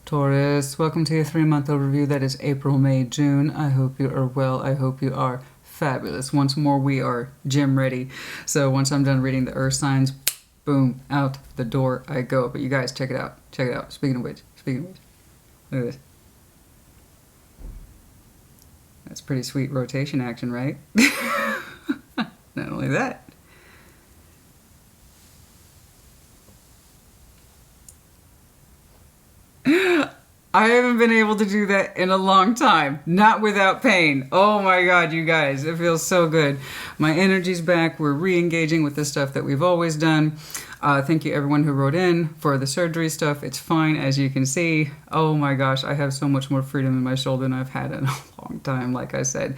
Taurus, welcome to your 3-month overview. That is April, May, June. I hope you are well. I hope you are fabulous. Once more, we are gym ready. So once I'm done reading the earth signs, boom, out the door I go. But you guys, check it out. Check it out. Speaking of which, look at this. That's pretty sweet rotation action, right? Not only that. I haven't been able to do that in a long time. Not without pain. Oh my God, you guys. It feels so good. My energy's back. We're re-engaging with the stuff that we've always done. Thank you everyone who wrote in for the surgery stuff. It's fine, as you can see. Oh my gosh, I have so much more freedom in my shoulder than I've had in a long time, like I said.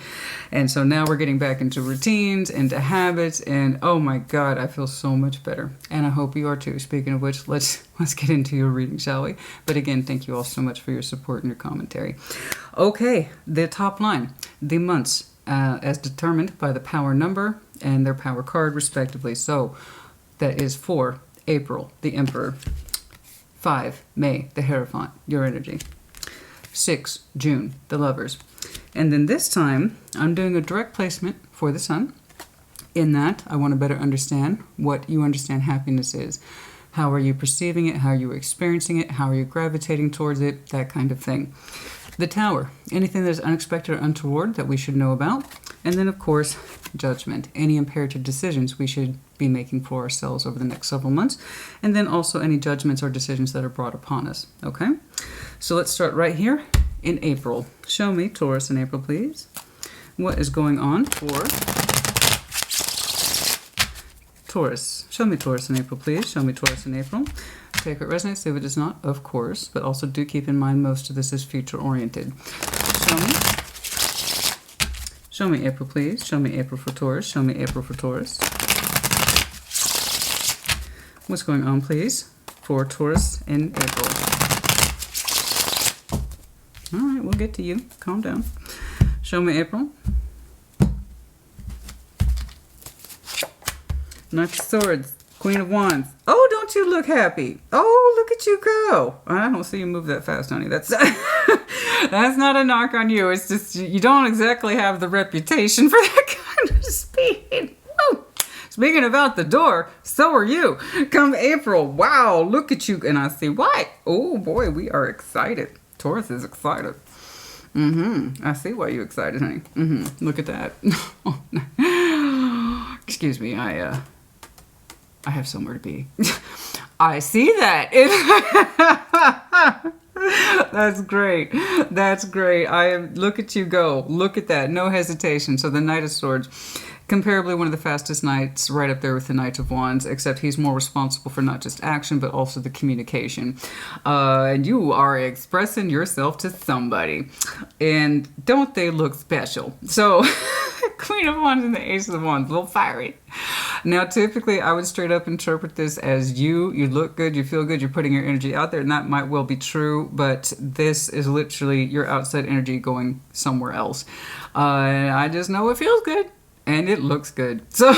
And so now we're getting back into routines, into habits, and oh my God, I feel so much better. And I hope you are too. Speaking of which, let's get into your reading, shall we? But again, thank you all so much for your support and your commentary. Okay, the top line, the months as determined by the power number and their power card respectively. So that is 4, April, the Emperor. 5, May, the Hierophant, your energy. 6, June, the Lovers. And then this time, I'm doing a direct placement for the Sun. In that, I want to better understand what you understand happiness is. How are you perceiving it? How are you experiencing it? How are you gravitating towards it? That kind of thing. The Tower, anything that is unexpected or untoward that we should know about. And then, of course, Judgment, any imperative decisions we should be making for ourselves over the next several months. And then also any judgments or decisions that are brought upon us. Okay? So let's start right here in April. Show me Taurus in April, please. What is going on for Taurus? Show me Taurus in April, please. Show me Taurus in April. Take what resonates, if it does not, of course. But also do keep in mind most of this is future-oriented. Show me. Show me April, please. Show me April for Taurus. Show me April for Taurus. What's going on, please, for Taurus in April? All right, we'll get to you. Calm down. Show me April. Knight of Swords. Queen of Wands. Oh, don't you look happy? Oh, look at you go. I don't see you move that fast, honey. That's that's not a knock on you. It's just you don't exactly have the reputation for that kind of speed. Woo. Speaking of out the door, so are you. Come April. Wow, look at you. And I see why. Oh, boy, we are excited. Taurus is excited. I see why you're excited, honey. Look at that. Excuse me, I have somewhere to be. I see that. That's great. That's great. Look at you go. Look at that. No hesitation. So the Knight of Swords, comparably one of the fastest knights, right up there with the Knight of Wands, except he's more responsible for not just action, but also the communication. And you are expressing yourself to somebody. And don't they look special? So Queen of Wands and the Ace of Wands, a little fiery. Now, typically, I would straight up interpret this as you look good, you feel good, you're putting your energy out there, and that might well be true, but this is literally your outside energy going somewhere else. And I just know it feels good, and it looks good. So,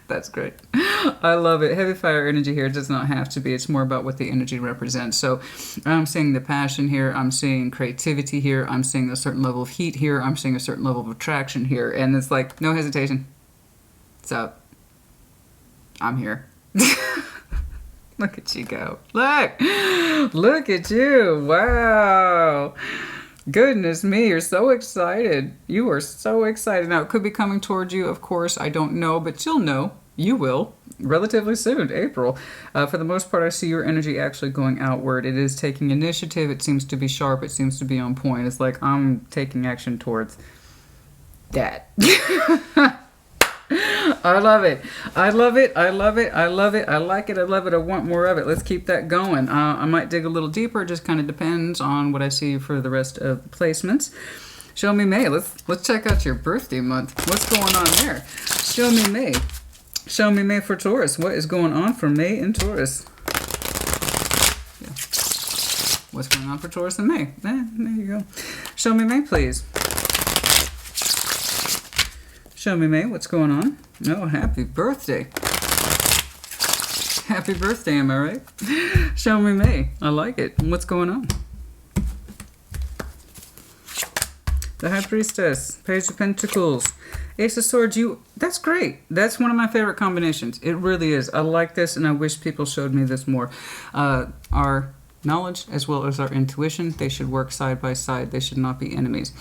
that's great. I love it. Heavy fire energy here does not have to be. It's more about what the energy represents. So I'm seeing the passion here. I'm seeing creativity here. I'm seeing a certain level of heat here. I'm seeing a certain level of attraction here. And it's like, no hesitation. So I'm here. Look at you go. Look at you. Wow. Goodness me, you're so excited. You are so excited. Now, it could be coming towards you, of course. I don't know, but you'll know. You will. Relatively soon, April. For the most part, I see your energy actually going outward. It is taking initiative. It seems to be sharp. It seems to be on point. It's like I'm taking action towards that. I love it. I love it. I love it. I love it. I like it. I love it. I want more of it. Let's keep that going. I might dig a little deeper. It just kind of depends on what I see for the rest of the placements. Show me May. Let's check out your birthday month. What's going on there? Show me May. Show me May for Taurus. What is going on for May and Taurus? Yeah. What's going on for Taurus and May? There you go. Show me May, please. Show me May. What's going on? Oh, happy birthday. Happy birthday, am I right? Show me May. I like it. What's going on? The High Priestess, Page of Pentacles, Ace of Swords. That's great. That's one of my favorite combinations. It really is. I like this, and I wish people showed me this more. Our knowledge as well as our intuition, they should work side by side. They should not be enemies.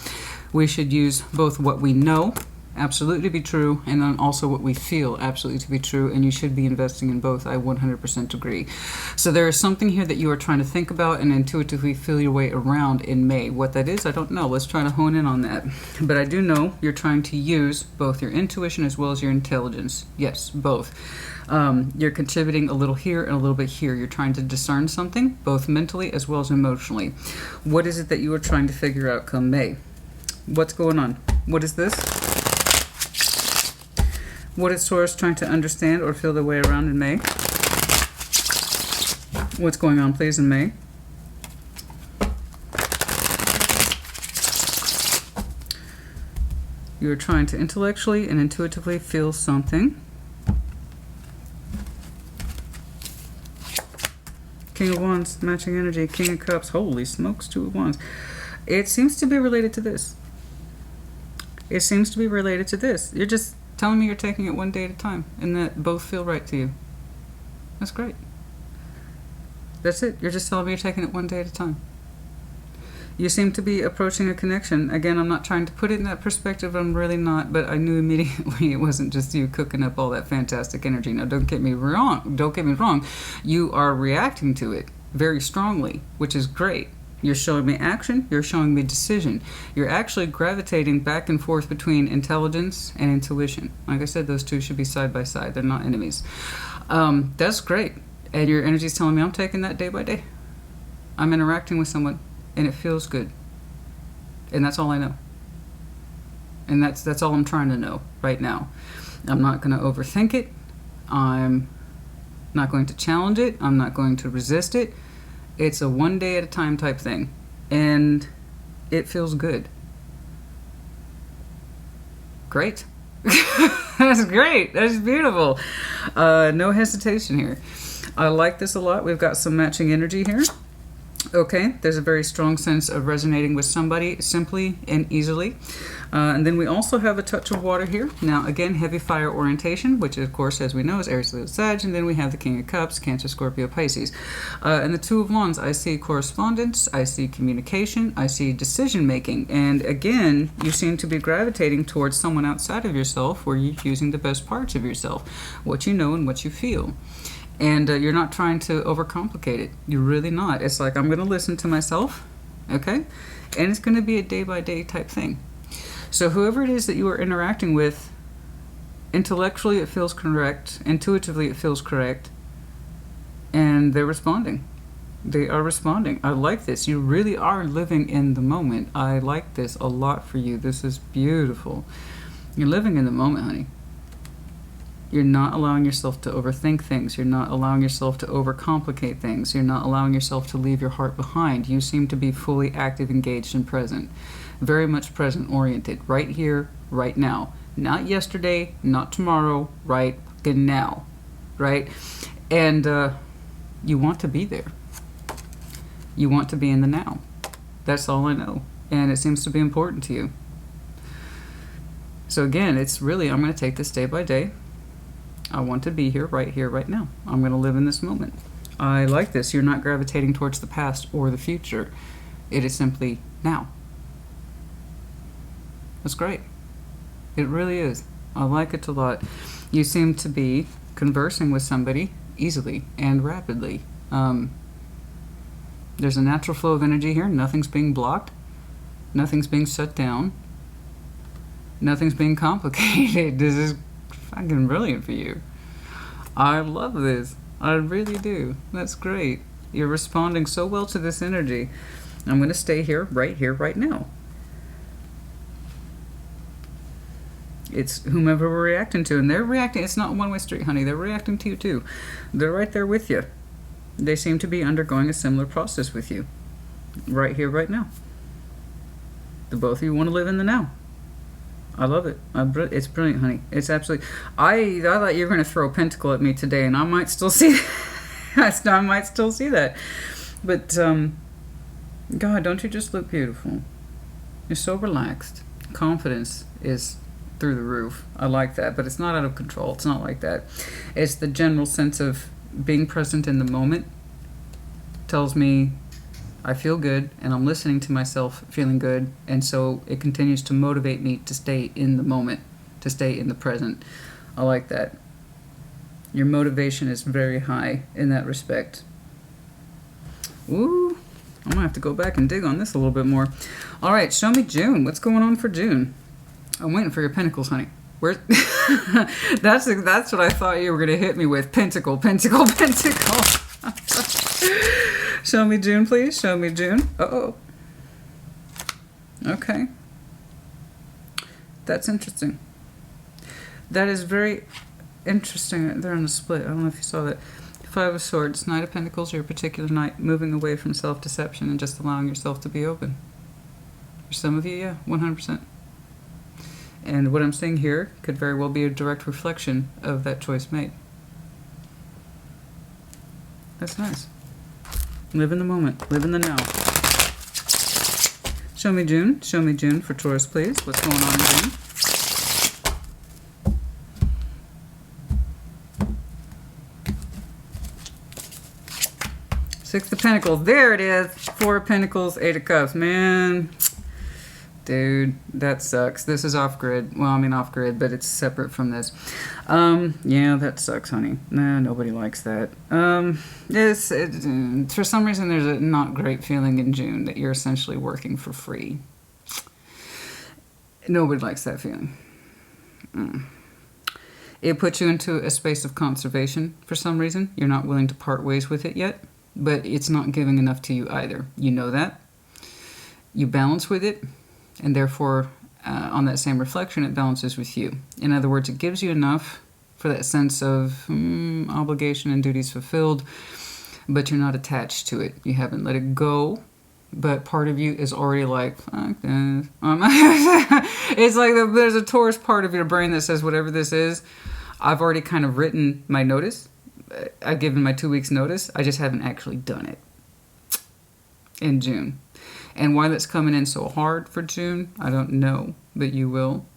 We should use both what we know, absolutely to be true, and then also what we feel absolutely to be true, and you should be investing in both. I 100% agree. So there is something here that you are trying to think about and intuitively feel your way around in May. What that is, I don't know. Let's try to hone in on that. But I do know you're trying to use both your intuition as well as your intelligence. Yes, both. You're contributing a little here and a little bit here. You're trying to discern something, both mentally as well as emotionally. What is it that you are trying to figure out come May? What's going on? What is this? What is Taurus trying to understand or feel their way around in May? What's going on, please, in May? You're trying to intellectually and intuitively feel something. King of Wands, matching energy. King of Cups, holy smokes, Two of Wands. It seems to be related to this. It seems to be related to this. You're just telling me you're taking it one day at a time and that both feel right to you. That's great. That's it. You're just telling me you're taking it one day at a time. You seem to be approaching a connection. Again, I'm not trying to put it in that perspective. I'm really not, but I knew immediately it wasn't just you cooking up all that fantastic energy. Now, don't get me wrong. Don't get me wrong. You are reacting to it very strongly, which is great. You're showing me action. You're showing me decision. You're actually gravitating back and forth between intelligence and intuition. Like I said, those two should be side by side. They're not enemies. That's great. And your energy is telling me I'm taking that day by day. I'm interacting with someone, and it feels good. And that's all I know. And that's all I'm trying to know right now. I'm not going to overthink it. I'm not going to challenge it. I'm not going to resist it. It's a one day at a time type thing, and it feels good. Great. That's great. That's beautiful. No hesitation here. I like this a lot. We've got some matching energy here. Okay, there's a very strong sense of resonating with somebody simply and easily. And then we also have a touch of water here. Now, again, heavy fire orientation, which, of course, as we know, is Aries, Leo, Sag. And then we have the King of Cups, Cancer, Scorpio, Pisces. And the Two of Wands, I see correspondence, I see communication, I see decision-making. And again, you seem to be gravitating towards someone outside of yourself where you're using the best parts of yourself, what you know and what you feel. And you're not trying to overcomplicate it. You're really not. It's like, I'm going to listen to myself, okay? And it's going to be a day-by-day type thing. So whoever it is that you are interacting with, intellectually it feels correct, intuitively it feels correct, and they're responding. They are responding. I like this. You really are living in the moment. I like this a lot for you. This is beautiful. You're living in the moment, honey. You're not allowing yourself to overthink things. You're not allowing yourself to overcomplicate things. You're not allowing yourself to leave your heart behind. You seem to be fully active, engaged, and present. Very much present-oriented. Right here, right now. Not yesterday, not tomorrow, right now. Right? And you want to be there. You want to be in the now. That's all I know. And it seems to be important to you. So again, it's really, I'm going to take this day by day. I want to be here, right now. I'm going to live in this moment. I like this. You're not gravitating towards the past or the future. It is simply now. That's great. It really is. I like it a lot. You seem to be conversing with somebody easily and rapidly. There's a natural flow of energy here. Nothing's being blocked. Nothing's being shut down. Nothing's being complicated. This is fucking brilliant for you. I love this. I really do. That's great. You're responding so well to this energy. I'm going to stay here, right now. It's whomever we're reacting to, and they're reacting. It's not a one-way street, honey. They're reacting to you too. They're right there with you. They seem to be undergoing a similar process with you. Right here, right now. The both of you want to live in the now. I love it. It's brilliant, honey. It's absolutely... I thought you were going to throw a pentacle at me today, and I might still see I might still see that. But, God, don't you just look beautiful? You're so relaxed. Confidence is through the roof. I like that, but it's not out of control. It's not like that. It's the general sense of being present in the moment. Tells me I feel good, and I'm listening to myself feeling good, and so it continues to motivate me to stay in the moment, to stay in the present. I like that. Your motivation is very high in that respect. Ooh, I'm gonna have to go back and dig on this a little bit more. All right, show me June. What's going on for June? I'm waiting for your pentacles, honey. Where? That's what I thought you were gonna hit me with. Pentacle, pentacle, pentacle. Show me June, please. Show me June. Uh-oh. Okay. That's interesting. That is very interesting. They're on a split. I don't know if you saw that. Five of Swords, Knight of Pentacles, your particular night, moving away from self-deception and just allowing yourself to be open. For some of you, yeah, 100%. And what I'm seeing here could very well be a direct reflection of that choice made. That's nice. Live in the moment. Live in the now. Show me June. Show me June for Taurus, please. What's going on in June? Six of Pentacles. There it is. Four of Pentacles, Eight of Cups. Man, dude, that sucks. This is off-grid. Well, I mean off-grid, but it's separate from this. Yeah, that sucks, honey. Nah, nobody likes that. For some reason, there's a not great feeling in June that you're essentially working for free. Nobody likes that feeling. It puts you into a space of conservation for some reason. You're not willing to part ways with it yet. But it's not giving enough to you either. You know that. You balance with it, and therefore, on that same reflection, it balances with you. In other words, it gives you enough for that sense of obligation and duties fulfilled, but you're not attached to it. You haven't let it go, but part of you is already like, fuck this. It's like there's a Taurus part of your brain that says, whatever this is, I've already kind of written my notice. I've given my 2 weeks notice. I just haven't actually done it in June. And why that's coming in so hard for June, I don't know, but you will.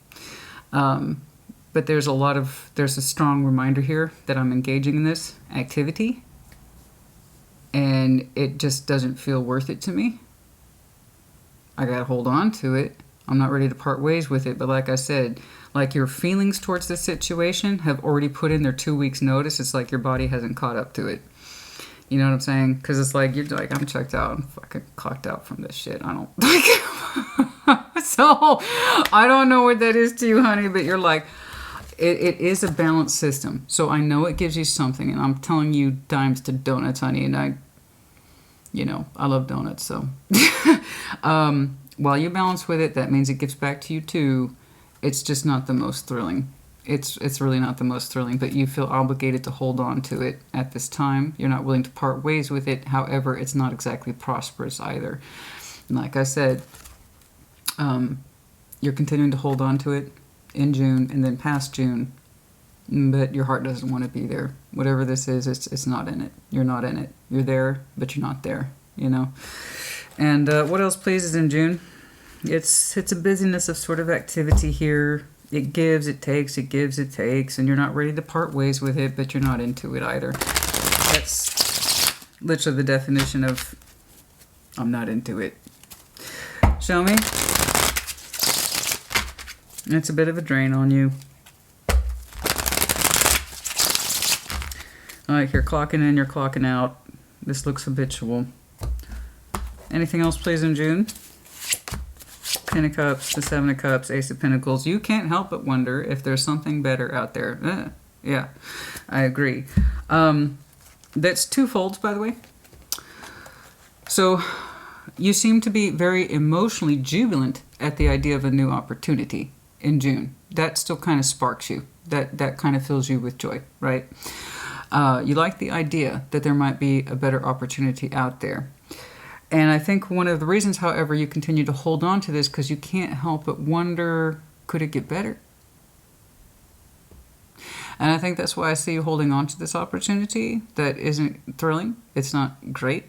But there's a strong reminder here that I'm engaging in this activity, and it just doesn't feel worth it to me. I gotta hold on to it. I'm not ready to part ways with it, but like I said, like your feelings towards this situation have already put in their 2 weeks notice. It's like your body hasn't caught up to it. You know what I'm saying? Because it's like, you're like, I'm checked out. I'm fucking clocked out from this shit. I don't like So, I don't know what that is to you, honey, but you're like, it is a balanced system. So I know it gives you something, and I'm telling you dimes to donuts, honey, and I love donuts, so. While you balance with it, that means it gives back to you too. It's just not the most thrilling. It's really not the most thrilling, but you feel obligated to hold on to it at this time. You're not willing to part ways with it. However, it's not exactly prosperous either. And like I said, you're continuing to hold on to it in June and then past June, but your heart doesn't want to be there. Whatever this is, it's not in it. You're not in it. You're there, but you're not there, you know? And what else pleases in June? It's a busyness of sort of activity here. It gives, it takes, it gives, it takes, and you're not ready to part ways with it, but you're not into it either. That's literally the definition of I'm not into it. Show me. It's a bit of a drain on you. Alright, you're clocking in, you're clocking out. This looks habitual. Anything else please in June? Ten of Cups, the Seven of Cups, Ace of Pentacles. You can't help but wonder if there's something better out there. Yeah, I agree. That's two folds, by the way. So you seem to be very emotionally jubilant at the idea of a new opportunity in June. That still kind of sparks you. That kind of fills you with joy, right? You like the idea that there might be a better opportunity out there. And I think one of the reasons, however, you continue to hold on to this because you can't help but wonder, could it get better? And I think that's why I see you holding on to this opportunity that isn't thrilling. It's not great.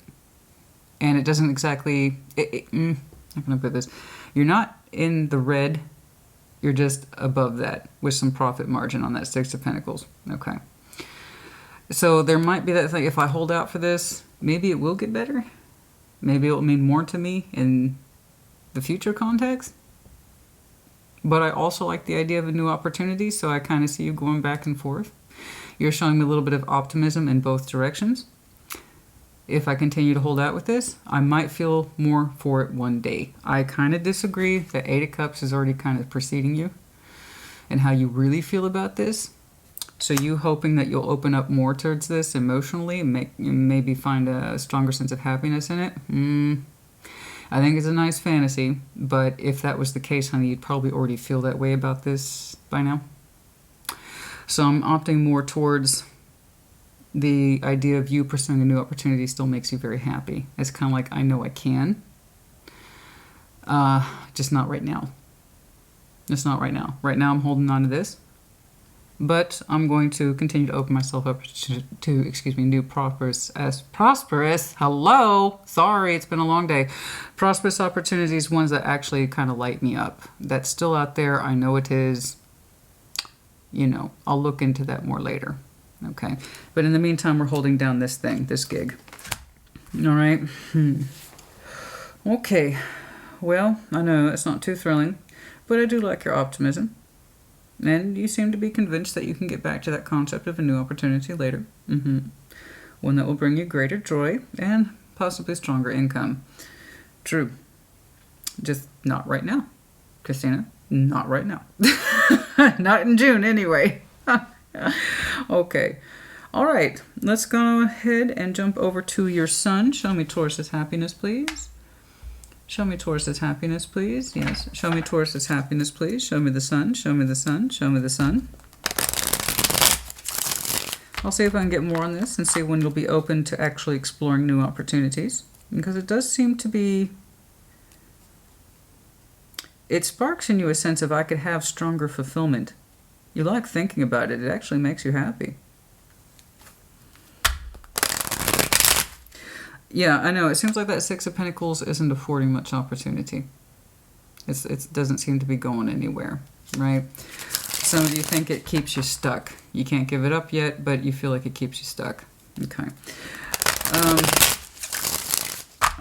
And it doesn't exactly... I'm going to put this. You're not in the red. You're just above that with some profit margin on that Six of Pentacles. Okay. So there might be that thing. If I hold out for this, maybe it will get better. Maybe it will mean more to me in the future context. But I also like the idea of a new opportunity, so I kind of see you going back and forth. You're showing me a little bit of optimism in both directions. If I continue to hold out with this, I might feel more for it one day. I kind of disagree. The Eight of Cups is already kind of preceding you and how you really feel about this. So you hoping that you'll open up more towards this emotionally and maybe find a stronger sense of happiness in it. I think it's a nice fantasy, but if that was the case, honey, you'd probably already feel that way about this by now. So I'm opting more towards the idea of you pursuing a new opportunity still makes you very happy. It's kind of like, I know I can. Just not right now. Just not right now. Right now I'm holding on to this. But I'm going to continue to open myself up to new prosperous, hello, sorry, it's been a long day. Prosperous opportunities, ones that actually kind of light me up. That's still out there, I know it is. You know, I'll look into that more later. Okay, but in the meantime, we're holding down this thing, this gig. All right. Okay, well, I know it's not too thrilling, but I do like your optimism. And you seem to be convinced that you can get back to that concept of a new opportunity later. One that will bring you greater joy and possibly stronger income. True. Just not right now, Christina. Not right now. Not in June, anyway. Okay. All right. Let's go ahead and jump over to your sun. Show me Taurus's happiness, please. Show me Taurus's happiness, please. Yes. Show me Taurus's happiness, please. Show me the sun. Show me the sun. Show me the sun. I'll see if I can get more on this and see when you'll be open to actually exploring new opportunities. Because it does seem to be... It sparks in you a sense of I could have stronger fulfillment. You like thinking about it. It actually makes you happy. Yeah, I know. It seems like that Six of Pentacles isn't affording much opportunity. It doesn't seem to be going anywhere, right? Some of you think it keeps you stuck. You can't give it up yet, but you feel like it keeps you stuck. Okay.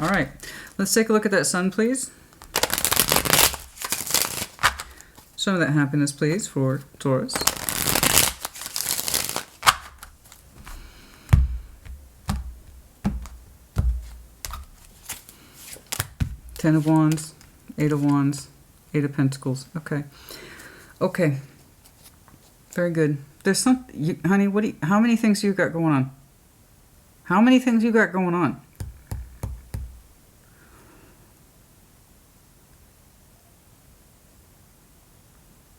All right. Let's take a look at that sun, please. Show me that happiness, please, for Taurus. Ten of Wands, Eight of Wands, Eight of Pentacles. Okay. Okay. Very good. There's some... honey, how many things you got going on? How many things you got going on?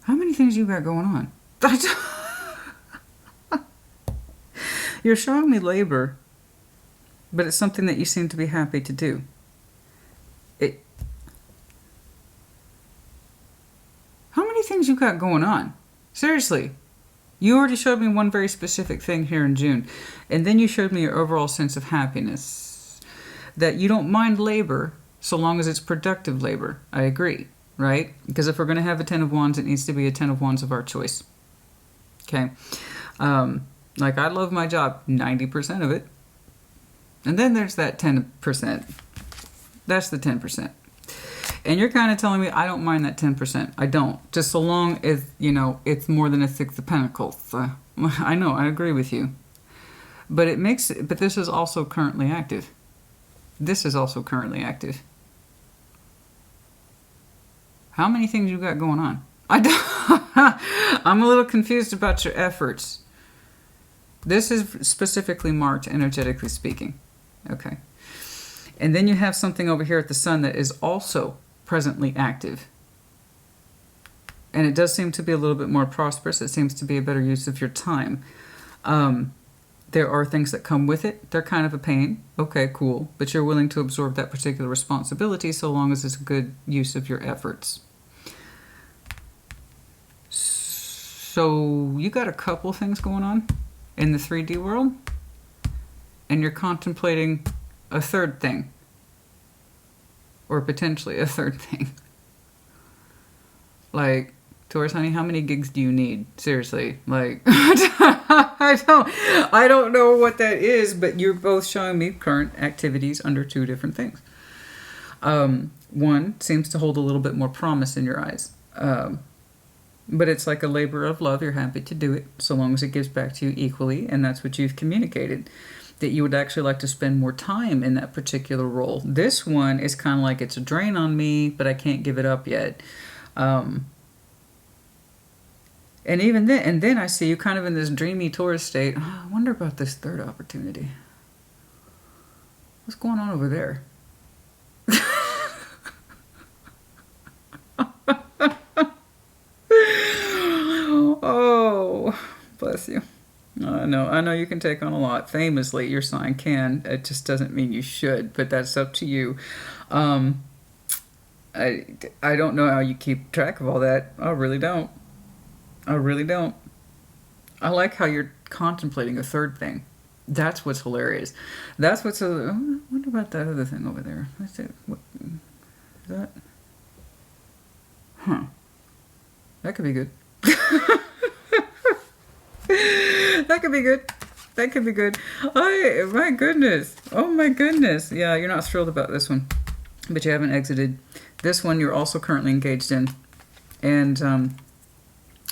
How many things you got going on? You're showing me labor, but it's something that you seem to be happy to do. How many things you got going on? Seriously. You already showed me one very specific thing here in June. And then you showed me your overall sense of happiness. That you don't mind labor so long as it's productive labor. I agree, right? Because if we're going to have a Ten of Wands, it needs to be a Ten of Wands of our choice. Okay? Like, I love my job, 90% of it. And then there's that 10%. That's the 10%. And you're kind of telling me I don't mind that 10%. I don't. Just so long as, you know, it's more than a Six of Pentacles. I know, I agree with you. But but this is also currently active. This is also currently active. How many things you got going on? I'm a little confused about your efforts. This is specifically marked energetically speaking. Okay. And then you have something over here at the sun that is also presently active. And it does seem to be a little bit more prosperous. It seems to be a better use of your time. There are things that come with it. They're kind of a pain. Okay, cool. But you're willing to absorb that particular responsibility so long as it's a good use of your efforts. So you got a couple things going on in the 3D world, and you're contemplating a third thing, or potentially a third thing. Like, Taurus, honey, how many gigs do you need? Seriously, like, I don't know what that is, but you're both showing me current activities under two different things. One seems to hold a little bit more promise in your eyes. But it's like a labor of love. You're happy to do it so long as it gives back to you equally, and that's what you've communicated, that you would actually like to spend more time in that particular role. This one is kind of like it's a drain on me, but I can't give it up yet. And even then I see you kind of in this dreamy Taurus state. Oh, I wonder about this third opportunity. What's going on over there? Oh, bless you. I know you can take on a lot. Famously, your sign can. It just doesn't mean you should, but that's up to you. I don't know how you keep track of all that. I really don't. I like how you're contemplating a third thing. That's what's hilarious. That's what's... I wonder about that other thing over there. Let's see. What is that? Huh. That could be good. That could be good. That could be good. My goodness. Oh my goodness. Yeah, you're not thrilled about this one, but you haven't exited. This one you're also currently engaged in. And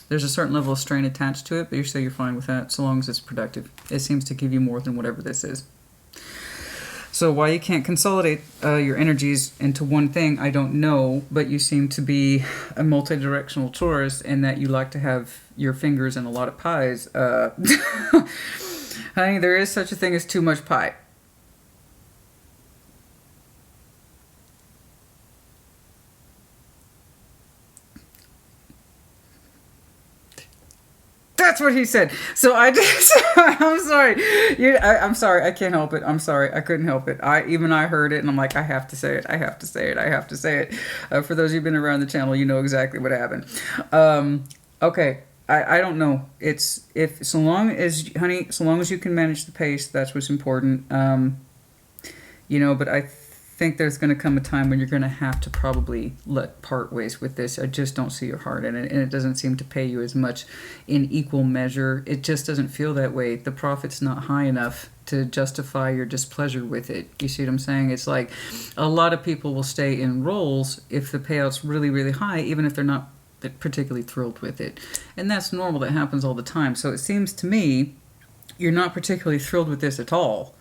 there's a certain level of strain attached to it, but you say you're fine with that so long as it's productive. It seems to give you more than whatever this is. So why you can't consolidate your energies into one thing, I don't know, but you seem to be a multi-directional Taurus in that you like to have your fingers in a lot of pies. Honey, there is such a thing as too much pie. That's what he said. So I just, I'm sorry. I'm sorry. I can't help it. I'm sorry. I couldn't help it. I heard it and I'm like, I have to say it. I have to say it. I have to say it. For those who've been around the channel, you know exactly what happened. Okay. I don't know. So long as you can manage the pace, that's what's important. But I think there's going to come a time when you're going to have to probably part ways with this. I just don't see your heart in it, and it doesn't seem to pay you as much in equal measure. It just doesn't feel that way. The profit's not high enough to justify your displeasure with it. You see what I'm saying? It's like a lot of people will stay in roles if the payout's really, really high, even if they're not particularly thrilled with it. And that's normal. That happens all the time. So it seems to me you're not particularly thrilled with this at all,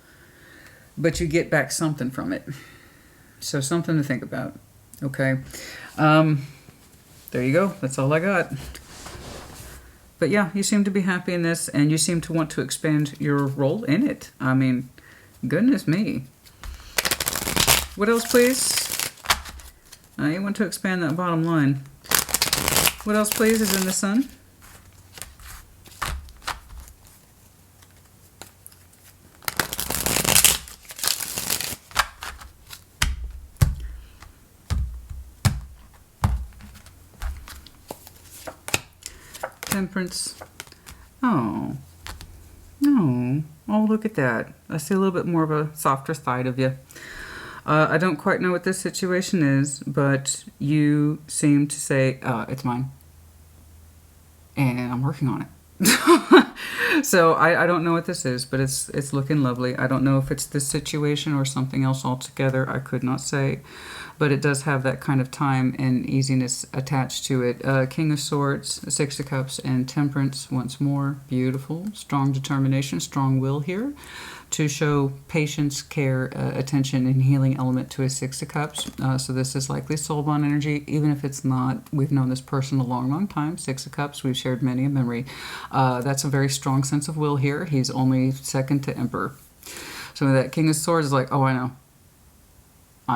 but you get back something from it. So something to think about. Okay. There you go. That's all I got. But yeah, you seem to be happy in this, and you seem to want to expand your role in it. I mean, goodness me. What else, please? You want to expand that bottom line. What else, please, is in the sun? Temperance. Oh, look at that. I see a little bit more of a softer side of you. I don't quite know what this situation is, but you seem to say, it's mine. And I'm working on it. So I don't know what this is, but it's looking lovely. I don't know if it's this situation or something else altogether. I could not say. But it does have that kind of time and easiness attached to it. King of Swords, Six of Cups, and Temperance once more. Beautiful. Strong determination, strong will here to show patience, care, attention, and healing element to a Six of Cups. So this is likely soul bond energy, even if it's not. We've known this person a long, long time. Six of Cups, we've shared many a memory. That's a very strong sense of will here. He's only second to Emperor. So that King of Swords is like, oh, I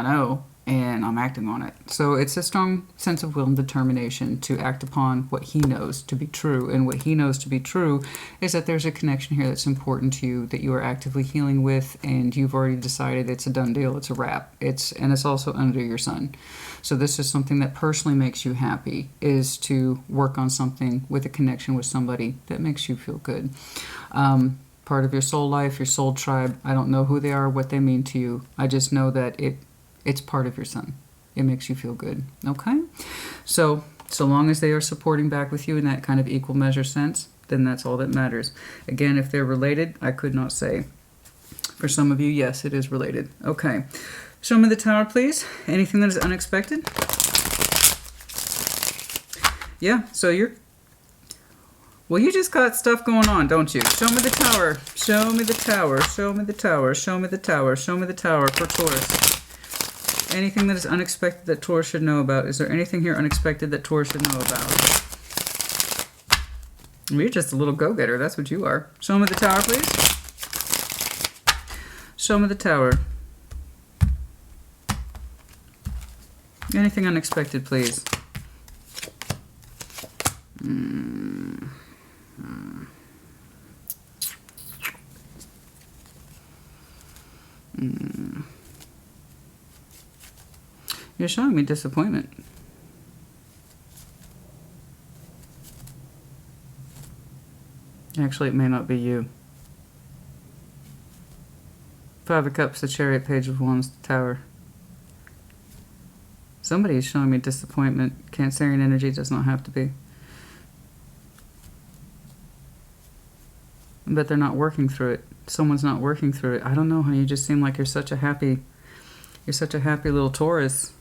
know. and I'm acting on it. So it's a strong sense of will and determination to act upon what he knows to be true. And what he knows to be true is that there's a connection here that's important to you, that you are actively healing with, and you've already decided it's a done deal, it's a wrap. And it's also under your sun. So this is something that personally makes you happy, is to work on something with a connection with somebody that makes you feel good. Part of your soul life, your soul tribe, I don't know who they are, what they mean to you. I just know that it's part of your sun. It makes you feel good. Okay? So long as they are supporting back with you in that kind of equal measure sense, then that's all that matters. Again, if they're related, I could not say. For some of you, yes, it is related. Okay. Show me the Tower, please. Anything that is unexpected? Yeah, so well, you just got stuff going on, don't you? Show me the Tower. Show me the Tower. Show me the Tower. Show me the Tower. Show me the Tower for Taurus. Anything that is unexpected that Taurus should know about? Is there anything here unexpected that Taurus should know about? You're just a little go-getter. That's what you are. Show me the Tower, please. Show me the Tower. Anything unexpected, please. You're showing me disappointment. Actually, it may not be you. Five of Cups, the Chariot, Page of Wands, the Tower. Somebody is showing me disappointment. Cancerian energy, does not have to be. But they're not working through it. Someone's not working through it. I don't know, honey. You just seem like you're such a happy little Taurus.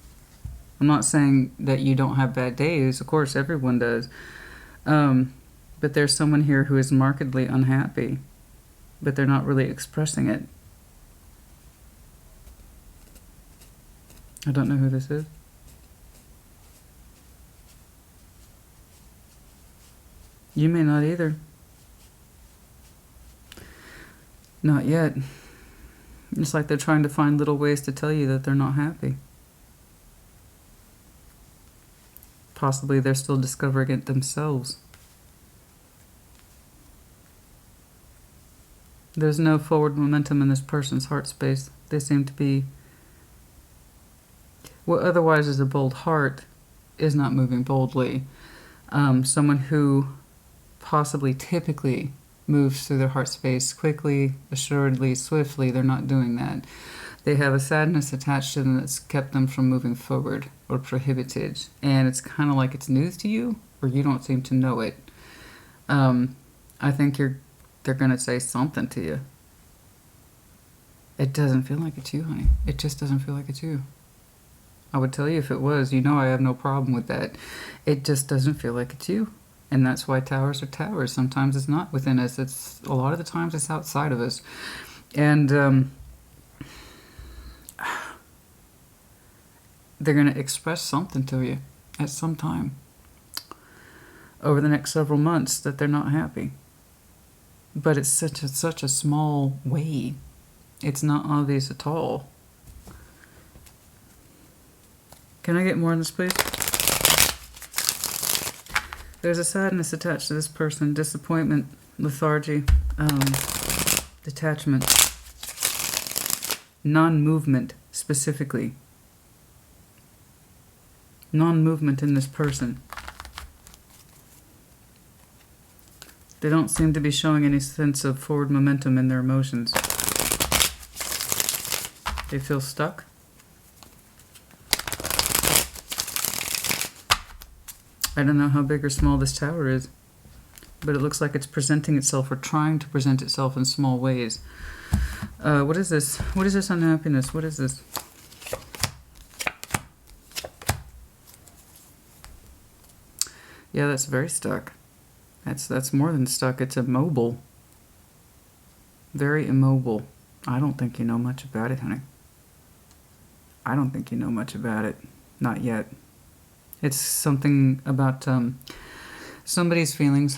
I'm not saying that you don't have bad days. Of course, everyone does. But there's someone here who is markedly unhappy, but they're not really expressing it. I don't know who this is. You may not either. Not yet. It's like they're trying to find little ways to tell you that they're not happy. Possibly they're still discovering it themselves. There's no forward momentum in this person's heart space. They seem to be... what otherwise is a bold heart is not moving boldly. Someone who possibly typically moves through their heart space quickly, assuredly, swiftly, they're not doing that. They have a sadness attached to them that's kept them from moving forward or prohibited. And it's kind of like it's news to you, or you don't seem to know it. I think they're going to say something to you. It doesn't feel like it's you, honey. It just doesn't feel like it's you. I would tell you if it was. You know I have no problem with that. It just doesn't feel like it's you. And that's why towers are towers. Sometimes it's not within us. A lot of the times it's outside of us. And they're going to express something to you at some time over the next several months that they're not happy. But it's such a small way. It's not obvious at all. Can I get more on this, please? There's a sadness attached to this person, disappointment, lethargy, detachment, non-movement specifically. Non-movement in this person. They don't seem to be showing any sense of forward momentum in their emotions. They feel stuck. I don't know how big or small this tower is, but it looks like it's presenting itself or trying to present itself in small ways. What is this? What is this unhappiness? What is this? Yeah, that's very stuck. That's more than stuck. It's immobile. Very immobile. I don't think you know much about it, honey. I don't think you know much about it. Not yet. It's something about somebody's feelings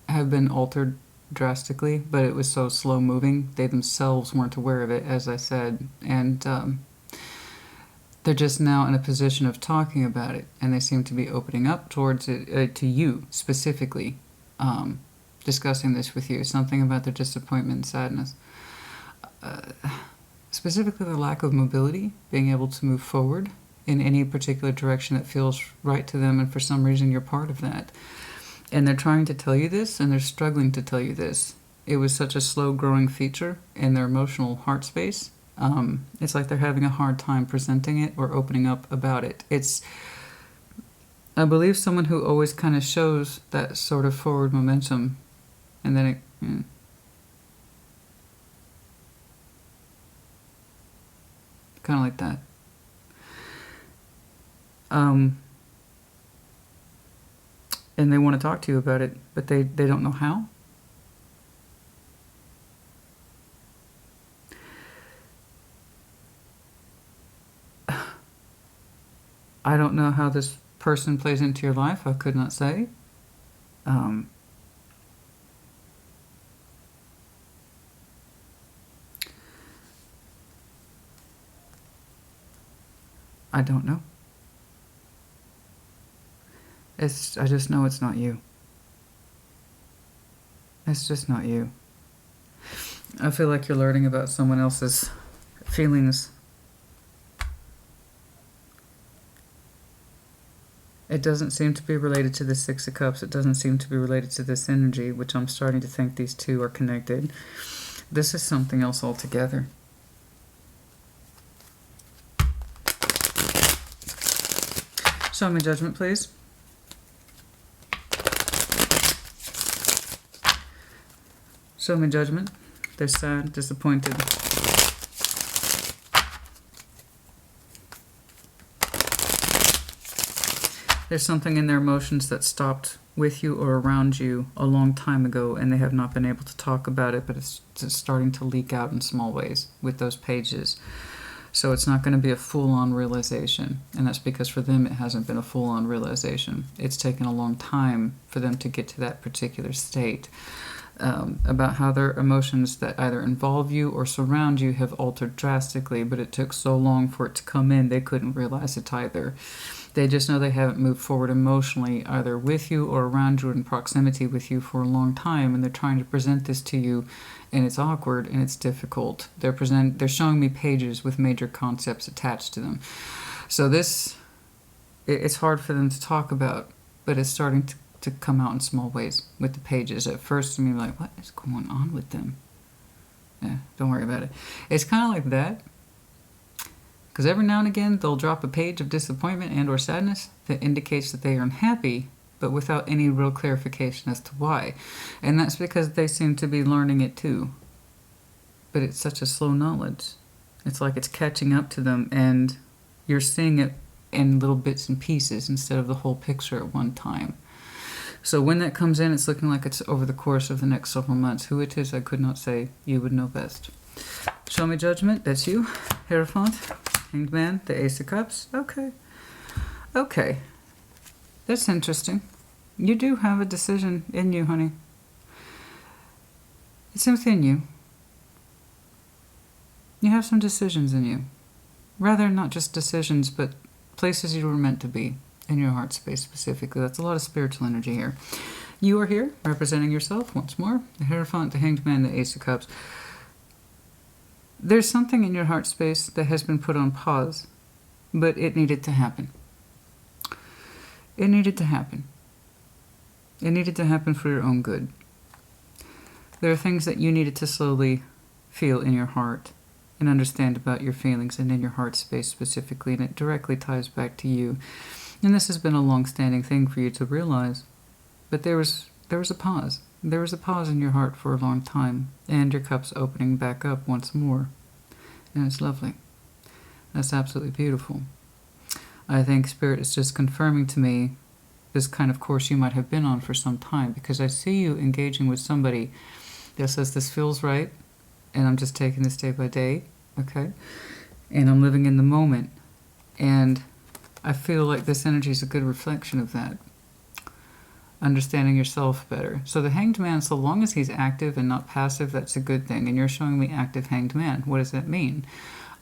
have been altered drastically, but it was so slow moving. They themselves weren't aware of it, as I said. And They're just now in a position of talking about it, and they seem to be opening up towards it, to you specifically, discussing this with you. Something about their disappointment and sadness. Specifically the lack of mobility, being able to move forward in any particular direction that feels right to them, and for some reason you're part of that. And they're trying to tell you this, and they're struggling to tell you this. It was such a slow-growing feature in their emotional heart space. It's like they're having a hard time presenting it or opening up about it. It's, I believe, someone who always kind of shows that sort of forward momentum, and then it... kind of like that. And they want to talk to you about it, but they don't know how. I don't know how this person plays into your life. I could not say. I don't know. I just know it's not you. It's just not you. I feel like you're learning about someone else's feelings. It doesn't seem to be related to the Six of Cups. It doesn't seem to be related to this energy, which I'm starting to think these two are connected. This is something else altogether. Show me Judgment, please. Show me Judgment. They're sad, disappointed. There's something in their emotions that stopped with you or around you a long time ago, and they have not been able to talk about it, but it's starting to leak out in small ways with those pages. So it's not going to be a full-on realization, and that's because for them it hasn't been a full-on realization. It's taken a long time for them to get to that particular state. About how their emotions that either involve you or surround you have altered drastically, but it took so long for it to come in, they couldn't realize it either. They just know they haven't moved forward emotionally, either with you or around you or in proximity with you for a long time, and they're trying to present this to you, and it's awkward and it's difficult. They're showing me pages with major concepts attached to them. So it's hard for them to talk about, but it's starting to come out in small ways with the pages. At first, I mean, like, what is going on with them? Yeah, don't worry about it. It's kind of like that. Because every now and again, they'll drop a page of disappointment and or sadness that indicates that they are unhappy, but without any real clarification as to why. And that's because they seem to be learning it too. But it's such a slow knowledge. It's like it's catching up to them, and you're seeing it in little bits and pieces instead of the whole picture at one time. So when that comes in, it's looking like it's over the course of the next several months. Who it is, I could not say. You would know best. Show me Judgment. That's you. Hierophant. Hanged Man. The Ace of Cups. Okay. Okay. That's interesting. You do have a decision in you, honey. It's within you. You have some decisions in you. Rather, not just decisions, but places you were meant to be. In your heart space specifically. That's a lot of spiritual energy here. You are here representing yourself once more. The Hierophant, the Hanged Man, the Ace of Cups. There's something in your heart space that has been put on pause, but it needed to happen. It needed to happen. It needed to happen for your own good. There are things that you needed to slowly feel in your heart and understand about your feelings and in your heart space specifically, and it directly ties back to you. And this has been a long-standing thing for you to realize. But there was a pause. There was a pause in your heart for a long time, and your cup's opening back up once more. And it's lovely. That's absolutely beautiful. I think Spirit is just confirming to me this kind of course you might have been on for some time, because I see you engaging with somebody that says this feels right, and I'm just taking this day by day, okay? And I'm living in the moment. And I feel like this energy is a good reflection of that. Understanding yourself better. So the Hanged Man, so long as he's active and not passive, that's a good thing. And you're showing me active Hanged Man. What does that mean?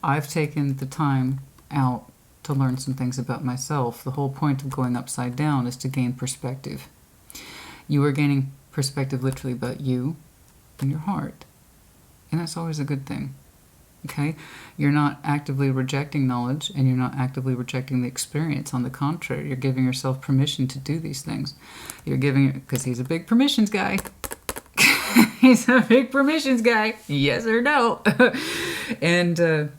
I've taken the time out to learn some things about myself. The whole point of going upside down is to gain perspective. You are gaining perspective literally about you and your heart. And that's always a good thing. Okay? You're not actively rejecting knowledge, and you're not actively rejecting the experience. On the contrary, you're giving yourself permission to do these things. You're giving, because he's a big permissions guy. He's a big permissions guy. Yes or no? And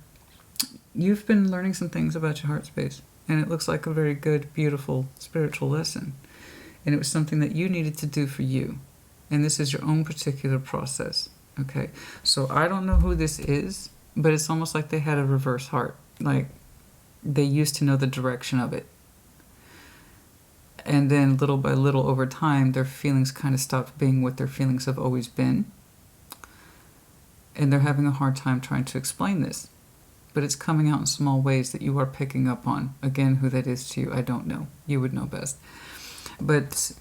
you've been learning some things about your heart space. And it looks like a very good, beautiful, spiritual lesson. And it was something that you needed to do for you. And this is your own particular process. Okay? So I don't know who this is, but it's almost like they had a reverse heart. Like, they used to know the direction of it. And then little by little over time, their feelings kind of stopped being what their feelings have always been. And they're having a hard time trying to explain this. But it's coming out in small ways that you are picking up on. Again, who that is to you, I don't know. You would know best. But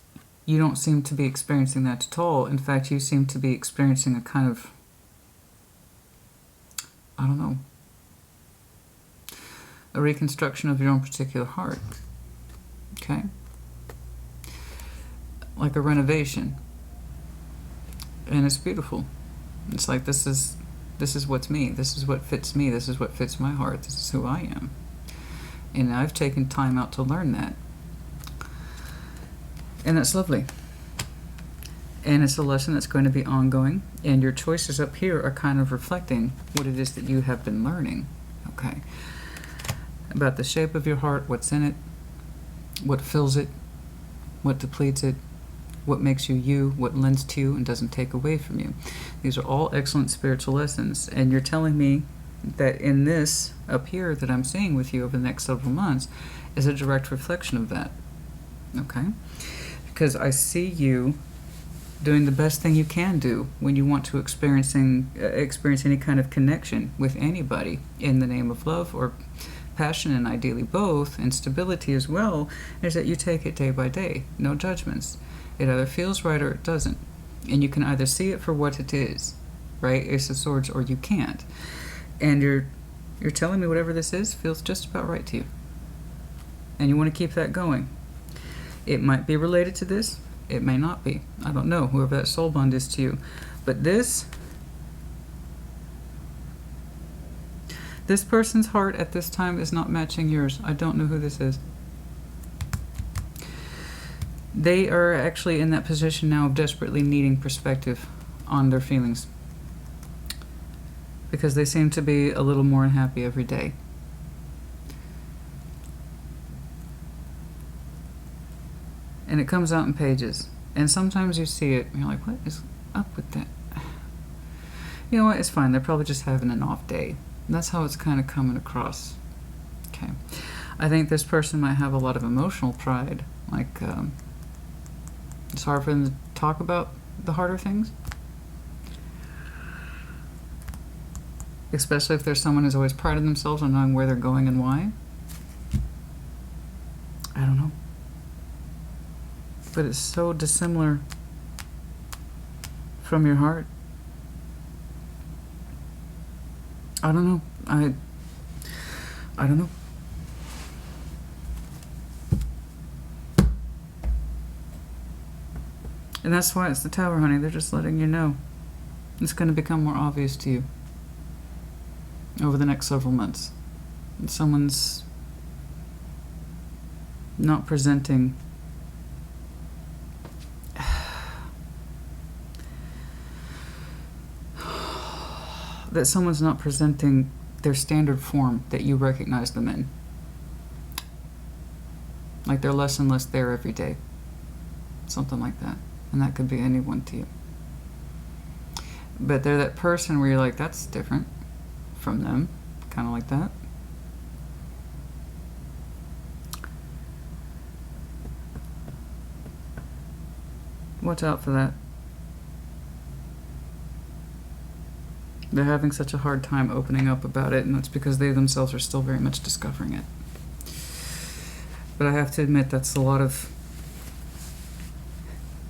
you don't seem to be experiencing that at all. In fact, you seem to be experiencing a kind of, I don't know, a reconstruction of your own particular heart. Okay? Like a renovation. And it's beautiful. It's like, this is what's me. This is what fits me. This is what fits my heart. This is who I am. And I've taken time out to learn that. And that's lovely. And it's a lesson that's going to be ongoing. And your choices up here are kind of reflecting what it is that you have been learning. Okay. About the shape of your heart, what's in it, what fills it, what depletes it, what makes you you, what lends to you and doesn't take away from you. These are all excellent spiritual lessons. And you're telling me that in this up here that I'm seeing with you over the next several months is a direct reflection of that. Okay? Because I see you doing the best thing you can do when you want to experience any kind of connection with anybody in the name of love or passion, and ideally both, and stability as well, is that you take it day by day. No judgments. It either feels right or it doesn't. And you can either see it for what it is, right? Ace of Swords, or you can't. And you're telling me whatever this is feels just about right to you. And you want to keep that going. It might be related to this. It may not be. I don't know, whoever that soul bond is to you. But this person's heart at this time is not matching yours. I don't know who this is. They are actually in that position now of desperately needing perspective on their feelings. Because they seem to be a little more unhappy every day. And it comes out in pages. And sometimes you see it, and you're like, what is up with that? You know what, it's fine. They're probably just having an off day. And that's how it's kind of coming across. Okay. I think this person might have a lot of emotional pride. Like, it's hard for them to talk about the harder things. Especially if there's someone who's always prided themselves on knowing where they're going and why. I don't know. But it's so dissimilar from your heart. I don't know. I don't know. And that's why it's the Tower, honey. They're just letting you know. It's going to become more obvious to you over the next several months. And someone's not presenting that someone's not presenting their standard form that you recognize them in. Like they're less and less there every day. Something like that. And that could be anyone to you. But they're that person where you're like, that's different from them. Kind of like that. Watch out for that. They're having such a hard time opening up about it, and that's because they themselves are still very much discovering it. But I have to admit, that's a lot of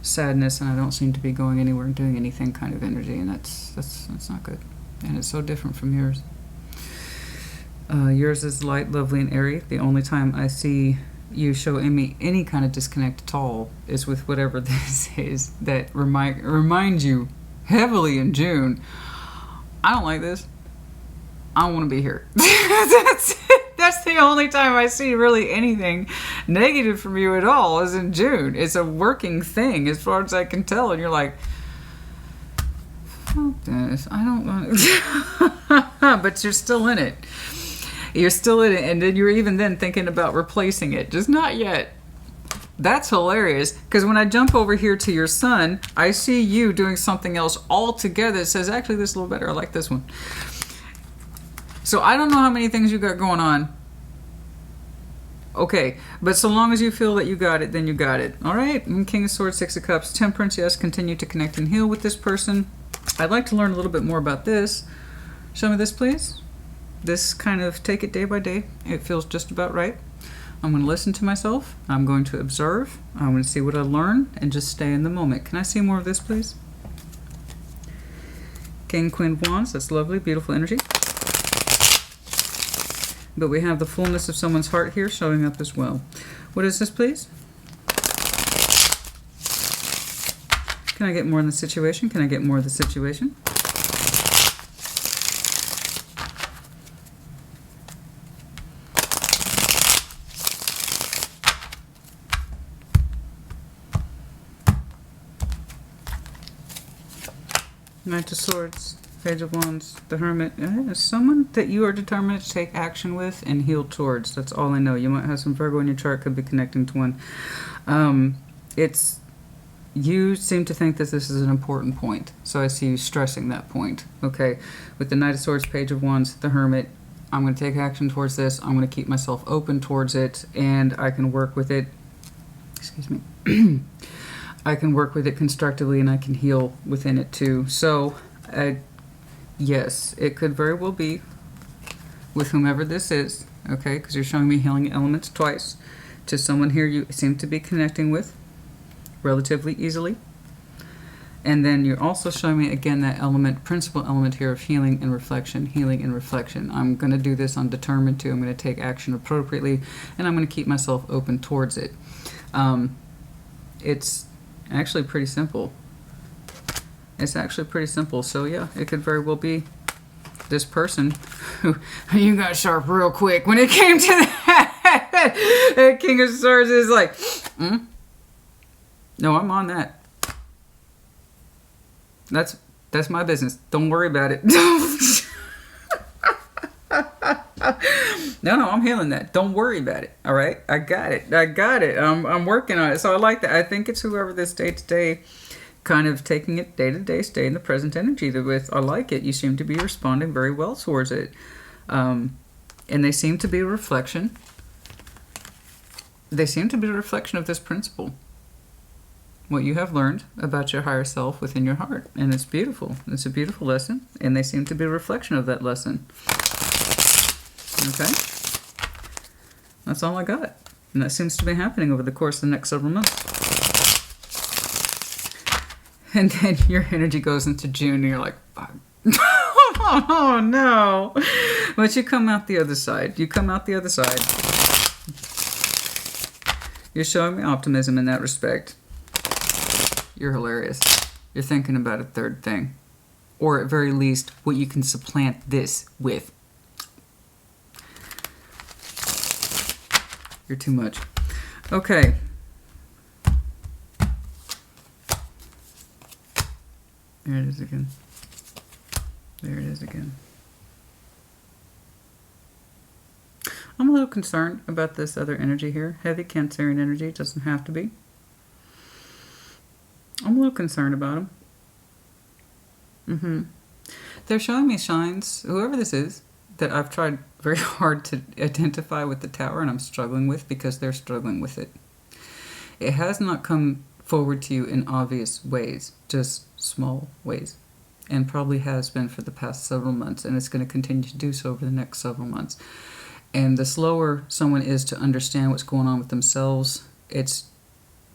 sadness, and I don't seem to be going anywhere and doing anything kind of energy, and that's not good. And it's so different from yours. Yours is light, lovely, and airy. The only time I see you show any kind of disconnect at all is with whatever this is that reminds you heavily in June. I don't like this. I don't want to be here. That's it. That's the only time I see really anything negative from you at all is in June. It's a working thing as far as I can tell. And you're like, fuck this. I don't want but you're still in it. You're still in it. And then you're even then thinking about replacing it. Just not yet. That's hilarious. Because when I jump over here to your sun, I see you doing something else altogether that says, actually, this is a little better. I like this one. So I don't know how many things you got going on. Okay, but so long as you feel that you got it, then you got it. All right, King of Swords, Six of Cups, Temperance, yes, continue to connect and heal with this person. I'd like to learn a little bit more about this. Show me this, please. This kind of take it day by day. It feels just about right. I'm going to listen to myself. I'm going to observe. I'm going to see what I learn and just stay in the moment. Can I see more of this, please? King, Queen, Wands. That's lovely, beautiful energy. But we have the fullness of someone's heart here showing up as well. What is this, please? Can I get more in the situation? Can I get more of the situation? Knight of Swords, Page of Wands, the Hermit. Someone that you are determined to take action with and heal towards. That's all I know. You might have some Virgo in your chart, could be connecting to one. You seem to think that this is an important point. So I see you stressing that point. Okay, with the Knight of Swords, Page of Wands, the Hermit, I'm going to take action towards this. I'm going to keep myself open towards it, and I can work with it. Excuse me. I can work with it constructively, and I can heal within it too. So, yes, it could very well be with whomever this is, okay, because you're showing me healing elements twice, to someone here you seem to be connecting with relatively easily. And then you're also showing me, again, that element, principal element here of healing and reflection, healing and reflection. I'm going to do this, I'm determined to, I'm going to take action appropriately, and I'm going to keep myself open towards it. It's actually pretty simple. It's actually pretty simple. So yeah, it could very well be this person who you got sharp real quick when it came to that. That King of Swords is like, no, I'm on that. That's my business. Don't worry about it. No, I'm healing that. Don't worry about it. All right, I got it. I'm working on it. So I like that. I think it's whoever this day to day, kind of taking it day to day, stay in the present energy with. I like it. You seem to be responding very well towards it, and they seem to be a reflection. They seem to be a reflection of this principle. What you have learned about your higher self within your heart, and it's beautiful. It's a beautiful lesson, and they seem to be a reflection of that lesson. Okay, that's all I got. And that seems to be happening over the course of the next several months. And then your energy goes into June and you're like, fuck. Oh no. But you come out the other side. You come out the other side. You're showing me optimism in that respect. You're hilarious. You're thinking about a third thing. Or at very least, what you can supplant this with. You're too much. Okay. There it is again. There it is again. I'm a little concerned about this other energy here. Heavy Cancerian energy. It doesn't have to be. I'm a little concerned about them. They're showing me signs, whoever this is, that I've tried very hard to identify with the Tower, and I'm struggling with because they're struggling with it. It has not come forward to you in obvious ways, just small ways, and probably has been for the past several months, and it's going to continue to do so over the next several months. And the slower someone is to understand what's going on with themselves, it's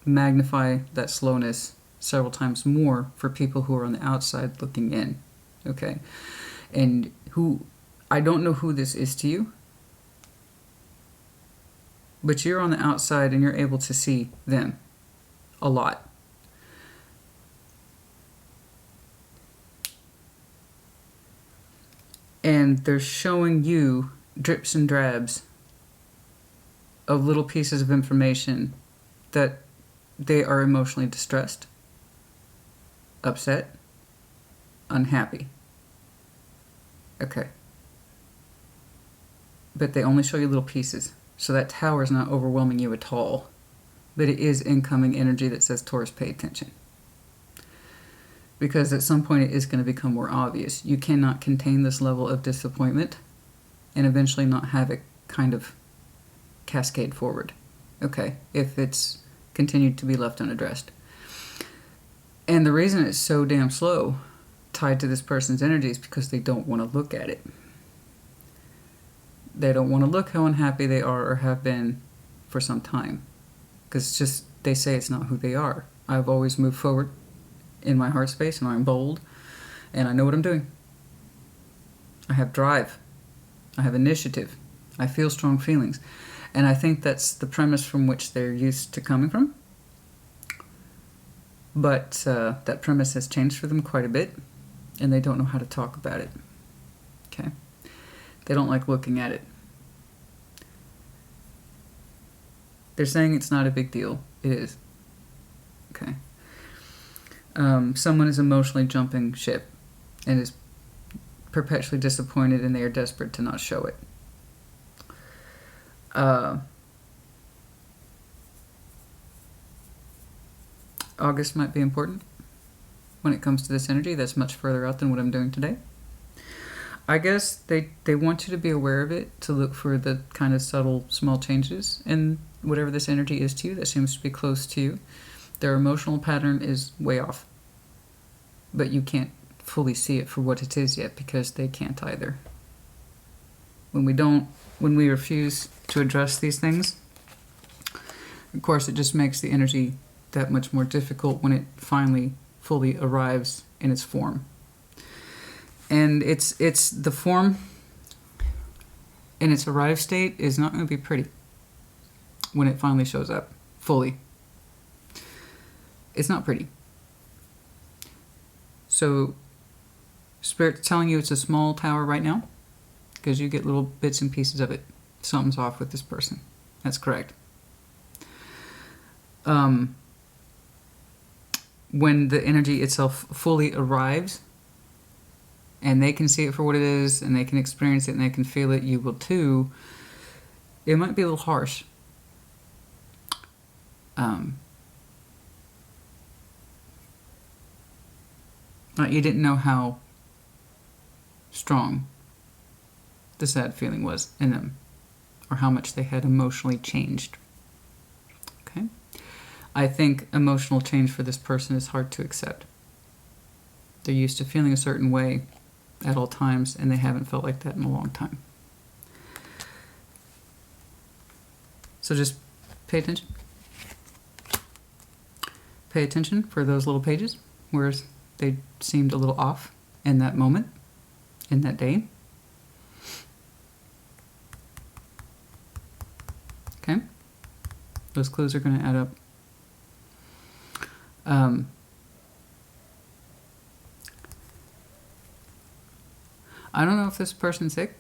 magnify that slowness several times more for people who are on the outside looking in. Okay, and I don't know who this is to you. but you're on the outside and you're able to see them a lot. And they're showing you drips and drabs of little pieces of information that they are emotionally distressed, upset, unhappy. Okay. But they only show you little pieces. So that tower is not overwhelming you at all. But it is incoming energy that says, Taurus, pay attention. Because at some point it is going to become more obvious. You cannot contain this level of disappointment and eventually not have it kind of cascade forward. Okay, if it's continued to be left unaddressed. And the reason it's so damn slow, tied to this person's energy, is because they don't want to look at it. They don't want to look how unhappy they are or have been for some time. Because it's just, they say it's not who they are. I've always moved forward in my heart space, and I'm bold, and I know what I'm doing. I have drive. I have initiative. I feel strong feelings. And I think that's the premise from which they're used to coming from. But that premise has changed for them quite a bit, and they don't know how to talk about it. Okay? They don't like looking at it. They're saying it's not a big deal. It is. Okay? Someone is emotionally jumping ship and is perpetually disappointed, and they are desperate to not show it. August might be important when it comes to this energy. That's much further out than what I'm doing today. I guess they want you to be aware of it, to look for the kind of subtle, small changes in whatever this energy is to you that seems to be close to you. Their emotional pattern is way off, but you can't fully see it for what it is yet, because they can't either. When we refuse to address these things, of course, it just makes the energy that much more difficult when it finally fully arrives in its form. And it's the form in its arrived state is not going to be pretty when it finally shows up fully. It's not pretty. So Spirit's telling you it's a small tower right now, because you get little bits and pieces of it. Something's off with this person. That's correct. When the energy itself fully arrives, and they can see it for what it is, and they can experience it, and they can feel it, you will too, it might be a little harsh. You didn't know how strong the sad feeling was in them, or how much they had emotionally changed. Okay? I think emotional change for this person is hard to accept. They're used to feeling a certain way at all times, and they haven't felt like that in a long time. So just pay attention. Pay attention for those little pages where they seemed a little off in that moment, in that day. Okay? Those clues are going to add up. I don't know if this person's sick.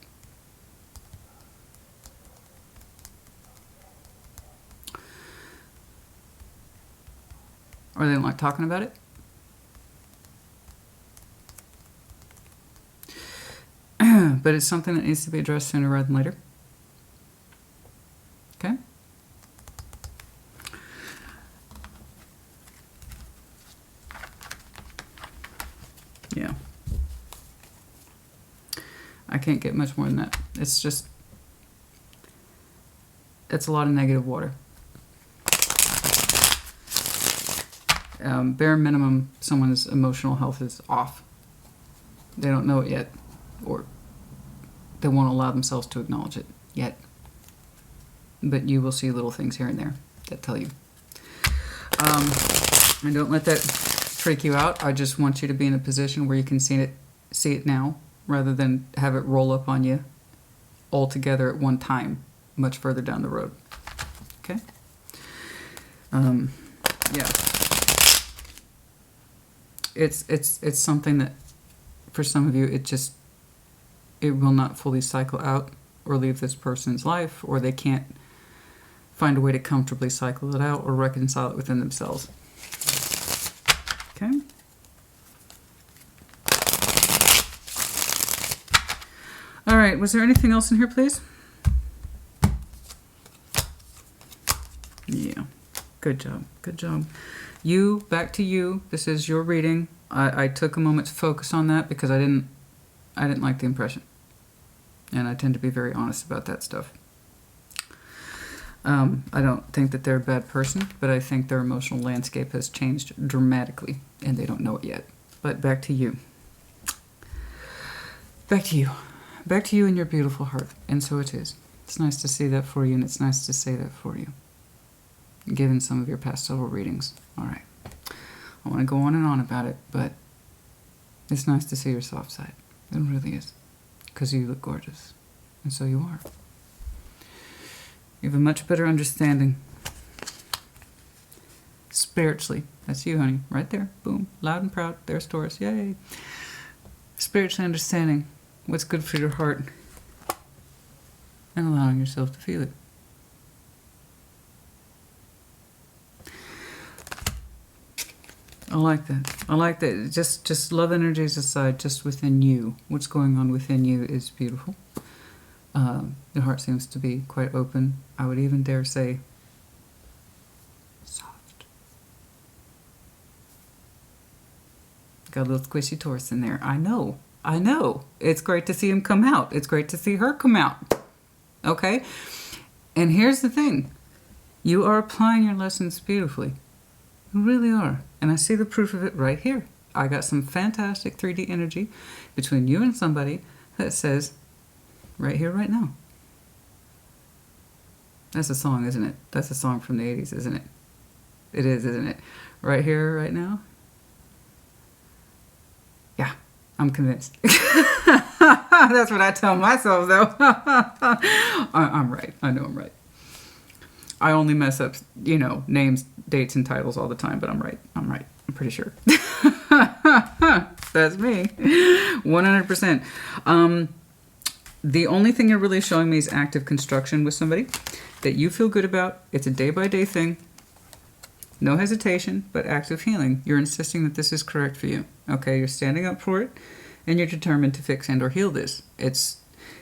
Or they don't like talking about it. But it's something that needs to be addressed sooner rather than later. Okay? Yeah. I can't get much more than that. It's a lot of negative water. Bare minimum, someone's emotional health is off. They don't know it yet, or they won't allow themselves to acknowledge it yet. But you will see little things here and there that tell you. And don't let that freak you out. I just want you to be in a position where you can see it now, rather than have it roll up on you all together at one time, much further down the road. Okay? Yeah. It's something that, for some of you, it will not fully cycle out or leave this person's life, or they can't find a way to comfortably cycle it out or reconcile it within themselves. Okay? All right, was there anything else in here, please? Yeah. Good job. Good job. You, back to you. This is your reading. I took a moment to focus on that because I didn't like the impression. And I tend to be very honest about that stuff. I don't think that they're a bad person, but I think their emotional landscape has changed dramatically, and they don't know it yet. But back to you. Back to you. Back to you and your beautiful heart. And so it is. It's nice to see that for you, and it's nice to say that for you, given some of your past several readings. All right. I want to go on and on about it, but it's nice to see your soft side. It really is. Because you look gorgeous. And so you are. You have a much better understanding. Spiritually. That's you, honey. Right there. Boom. Loud and proud. There's Taurus. Yay. Spiritually understanding what's good for your heart. And allowing yourself to feel it. I like that. I like that. Just love energies aside, just within you. What's going on within you is beautiful. Your heart seems to be quite open. I would even dare say soft. Got a little squishy Taurus in there. I know. I know. It's great to see him come out. It's great to see her come out. Okay? And here's the thing. You are applying your lessons beautifully. You really are. And I see the proof of it right here. I got some fantastic 3D energy between you and somebody that says, right here, right now. That's a song, isn't it? That's a song from the 80s, isn't it? It is, isn't it? Right here, right now? Yeah, I'm convinced. That's what I tell myself, though. I'm right. I know I'm right. I only mess up, names, dates, and titles all the time, but I'm right. I'm right. I'm pretty sure. That's me. 100%. The only thing you're really showing me is active construction with somebody that you feel good about. It's a day-by-day thing. No hesitation, but active healing. You're insisting that this is correct for you. Okay, you're standing up for it, and you're determined to fix and or heal this.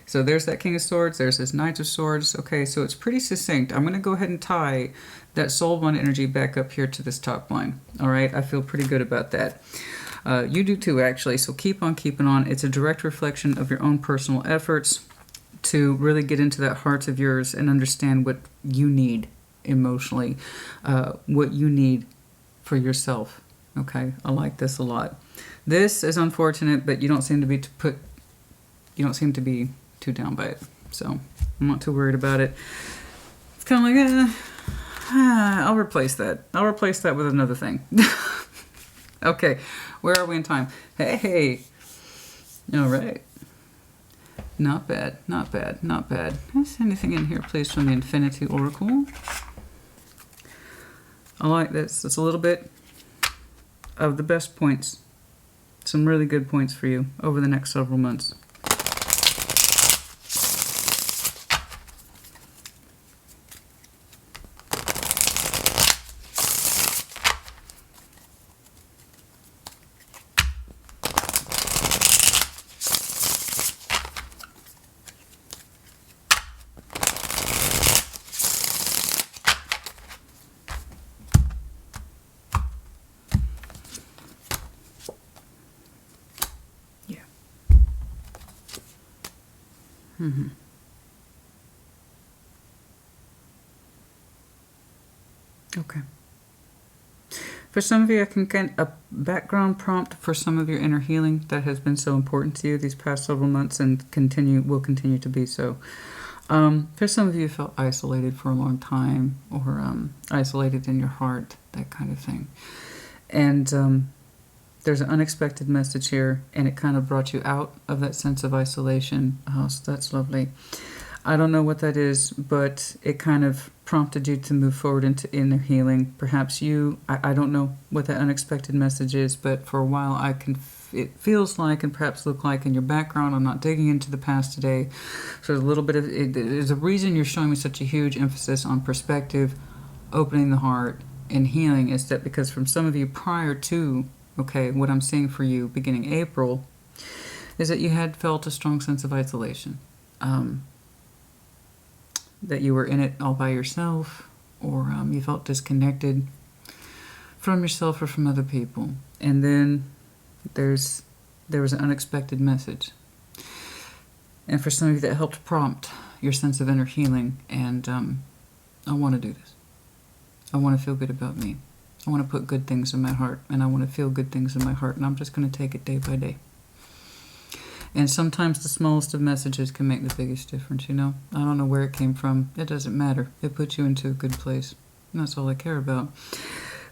So there's that King of Swords, there's this Knight of Swords. Okay, so it's pretty succinct. I'm going to go ahead and tie that Soul One energy back up here to this top line. All right, I feel pretty good about that. You do too, actually, so keep on keeping on. It's a direct reflection of your own personal efforts to really get into that heart of yours and understand what you need emotionally, what you need for yourself. Okay, I like this a lot. This is unfortunate, but you don't seem to be too down by it, so I'm not too worried about it. It's kind of like, I'll replace that. I'll replace that with another thing. Okay, where are we in time? Hey, all right. Not bad, not bad, not bad. Is anything in here, please, from the Infinity Oracle? I like this. It's a little bit of the best points. Some really good points for you over the next several months. Mm-hmm. Okay. For some of you, I can get a background prompt for some of your inner healing that has been so important to you these past several months and will continue to be so. For some of you, felt isolated for a long time or isolated in your heart, that kind of thing. And there's an unexpected message here, and it kind of brought you out of that sense of isolation. Oh, so that's lovely. I don't know what that is, but it kind of prompted you to move forward into inner healing. Perhaps I don't know what that unexpected message is, but for a while it feels like and perhaps look like in your background. I'm not digging into the past today. So there's a little bit of it. There's a reason you're showing me such a huge emphasis on perspective, opening the heart, and healing. Is that because from some of you prior to, okay, what I'm seeing for you beginning April, is that you had felt a strong sense of isolation. That you were in it all by yourself, or you felt disconnected from yourself or from other people. And then there was an unexpected message. And for some of you that helped prompt your sense of inner healing. And I want to do this. I want to feel good about me. I want to put good things in my heart, and I want to feel good things in my heart, and I'm just going to take it day by day. And sometimes the smallest of messages can make the biggest difference, you know? I don't know where it came from. It doesn't matter. It puts you into a good place. And that's all I care about.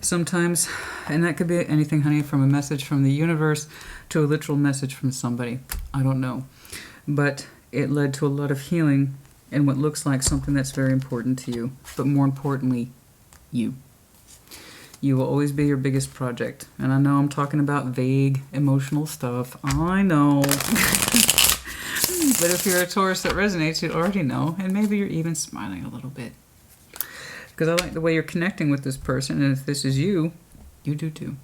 Sometimes, and that could be anything, honey, from a message from the universe to a literal message from somebody. I don't know. But it led to a lot of healing and what looks like something that's very important to you. But more importantly, you. You will always be your biggest project. And I know I'm talking about vague, emotional stuff. I know. But if you're a Taurus that resonates, you already know. And maybe you're even smiling a little bit. Because I like the way you're connecting with this person. And if this is you, you do too.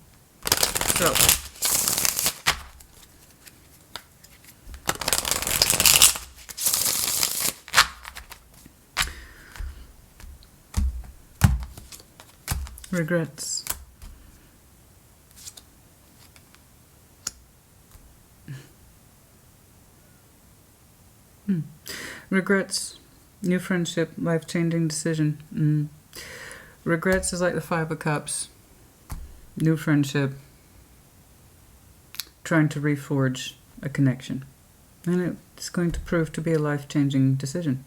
So. Regrets. Regrets. New friendship. Life-changing decision. Regrets is like the Five of Cups. New friendship. Trying to reforge a connection. And it's going to prove to be a life-changing decision.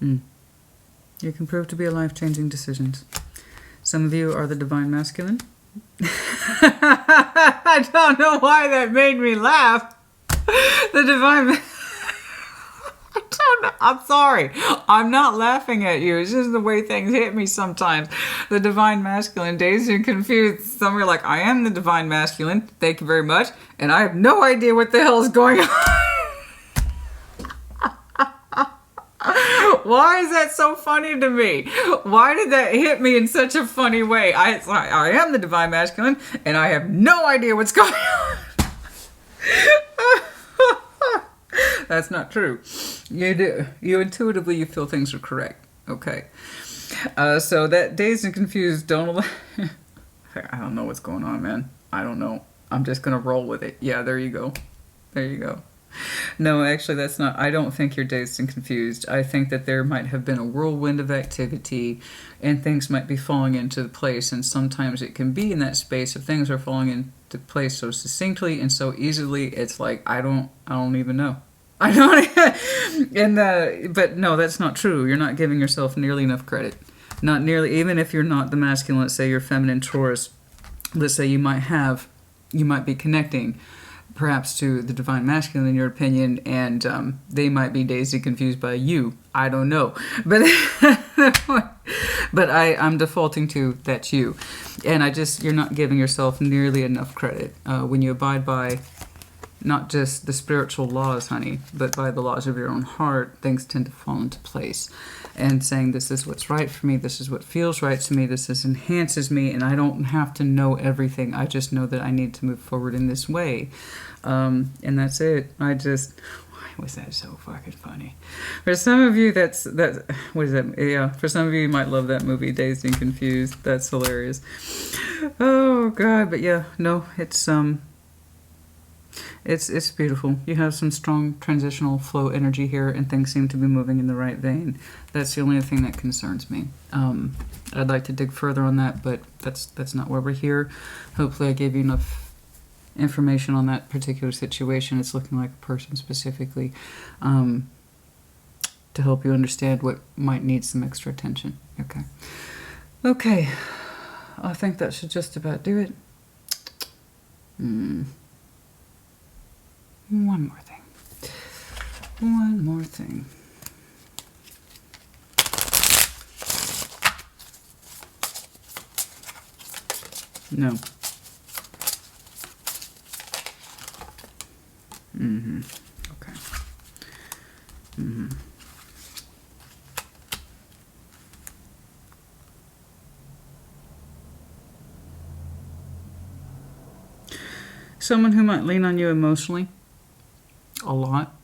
You can prove to be a life-changing decisions. Some of you are the divine masculine. I don't know why that made me laugh. The divine I don't know. I'm sorry. I'm not laughing at you. It's just the way things hit me sometimes. The divine masculine, dazed and confused. Some are like, I am the divine masculine. Thank you very much. And I have no idea what the hell is going on. Why is that so funny to me? Why did that hit me in such a funny way? I am the divine masculine, and I have no idea what's going on. That's not true. You do. You intuitively, you feel things are correct. Okay. So that dazed and confused, I don't know what's going on, man. I don't know. I'm just going to roll with it. Yeah, there you go. There you go. No, actually, that's not. I don't think you're dazed and confused. I think that there might have been a whirlwind of activity and things might be falling into place. And sometimes it can be in that space if things are falling into place so succinctly and so easily. It's like, I don't even know. I don't. But no, that's not true. You're not giving yourself nearly enough credit. Not nearly, even if you're not the masculine, let's say you're feminine Taurus, let's say you might be connecting perhaps to the divine masculine in your opinion, and they might be dazed and confused by you. I don't know. But but I'm defaulting to that's you. And you're not giving yourself nearly enough credit. When you abide by not just the spiritual laws, honey, but by the laws of your own heart, things tend to fall into place. And saying, this is what's right for me, this is what feels right to me, this enhances me, and I don't have to know everything. I just know that I need to move forward in this way. And that's it. Why was that so fucking funny? For some of you, what is that? Yeah, for some of you might love that movie, Dazed and Confused. That's hilarious. Oh, God. But yeah, no, it's beautiful. You have some strong transitional flow energy here, and things seem to be moving in the right vein. That's the only thing that concerns me. I'd like to dig further on that, but that's not why we're here. Hopefully I gave you enough information on that particular situation. It's looking like a person specifically, to help you understand what might need some extra attention. Okay. I think that should just about do it. One more thing. One more thing. No. Okay. Someone who might lean on you emotionally a lot.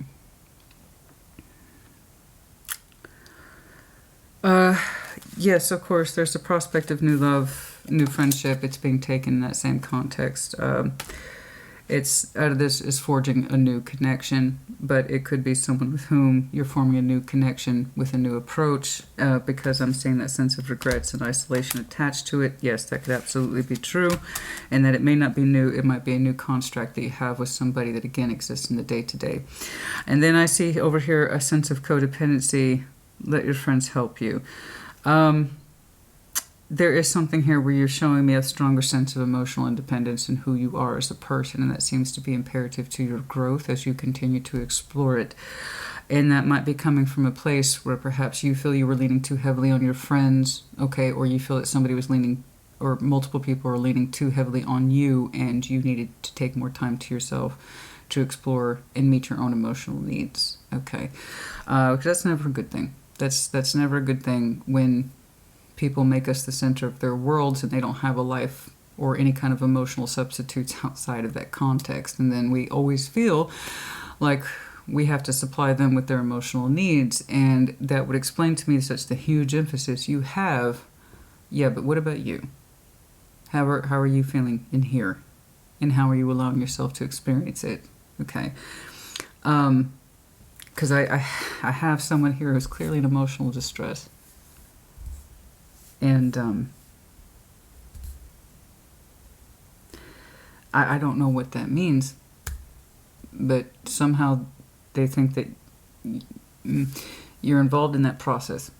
Yes, of course, there's the prospect of new love, new friendship. It's being taken in that same context. It's out of this is forging a new connection, but it could be someone with whom you're forming a new connection with a new approach, because I'm seeing that sense of regrets and isolation attached to it. Yes, that could absolutely be true, and that it may not be new. It might be a new construct that you have with somebody that, again, exists in the day-to-day. And then I see over here a sense of codependency. Let your friends help you. There is something here where you're showing me a stronger sense of emotional independence in who you are as a person, and that seems to be imperative to your growth as you continue to explore it. And that might be coming from a place where perhaps you feel you were leaning too heavily on your friends, okay, or you feel that somebody was leaning, or multiple people are leaning too heavily on you, and you needed to take more time to yourself to explore and meet your own emotional needs, okay? Because that's never a good thing. That's never a good thing when people make us the center of their worlds and they don't have a life or any kind of emotional substitutes outside of that context. And then we always feel like we have to supply them with their emotional needs. And that would explain to me such the huge emphasis you have. Yeah, but what about you? How are you feeling in here? And how are you allowing yourself to experience it? Okay. Because I have someone here who's clearly in emotional distress. And I don't know what that means, but somehow they think that you're involved in that process.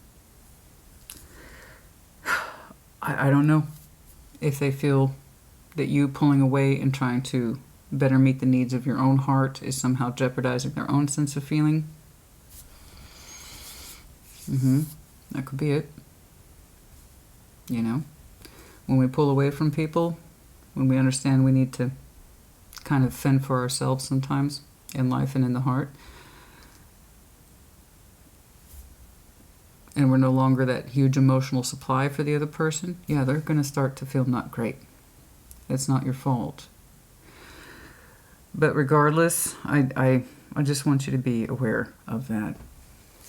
I don't know if they feel that you pulling away and trying to better meet the needs of your own heart is somehow jeopardizing their own sense of feeling. That could be it. You know, when we pull away from people, when we understand we need to kind of fend for ourselves sometimes in life and in the heart, and we're no longer that huge emotional supply for the other person, yeah, they're going to start to feel not great. It's not your fault. But regardless, I just want you to be aware of that.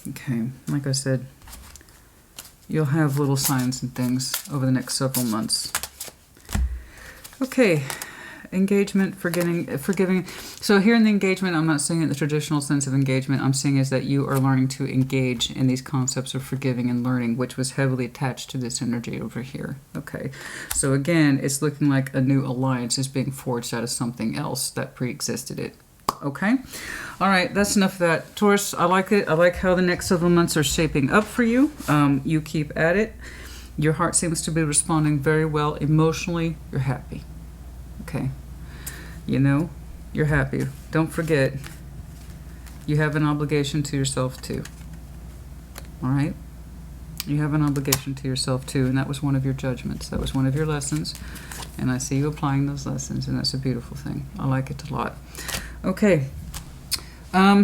Okay, like I said, you'll have little signs and things over the next several months. Okay, engagement, forgiving. So here in the engagement, I'm not seeing it in the traditional sense of engagement. I'm seeing is that you are learning to engage in these concepts of forgiving and learning, which was heavily attached to this energy over here. Okay, so again, it's looking like a new alliance is being forged out of something else that pre-existed it. Okay, all right, that's enough of that. Taurus, I like it. I like how the next several months are shaping up for you. You keep at it. Your heart seems to be responding very well emotionally. You're happy. Okay, you know, you're happy. Don't forget, you have an obligation to yourself too. All right, you have an obligation to yourself too, and that was one of your judgments. That was one of your lessons, and I see you applying those lessons, and that's a beautiful thing. I like it a lot. Okay, I